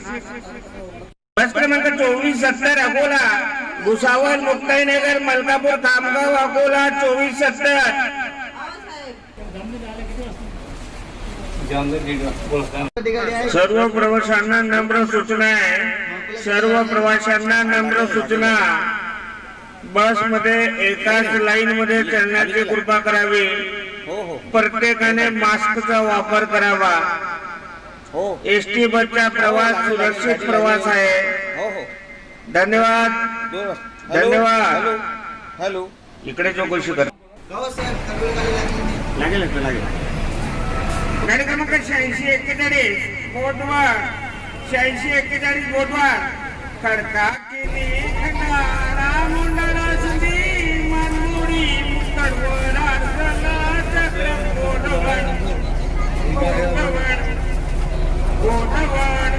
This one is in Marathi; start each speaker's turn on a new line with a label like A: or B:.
A: बस क्रमांक 2470 अकोला, भुसावळ, मुक्ताईनगर, मलकापूर, खामगाव, अकोला 2470. सर्व प्रवाशांना नम्र सूचना आहे, सर्व प्रवाशांना नम्र सूचना, बस मध्ये एकाच लाईन मध्ये चढण्याची कृपा करावी. प्रत्येकाने मास्कचा वापर करावा. एसटी बसचा प्रवास सुरक्षित प्रवास आहे. धन्यवाद. धन्यवाद.
B: हॅलो,
A: इकडे चौकशी कर. लागेल गाडी क्रमांक 8641 बोटवार, 8641 बोटवार. खडका केली खंडाळा मुंडाळा सुंदी मानमुडी मुक्कडवडा चक्रम गोडवड गोडवड गोडवड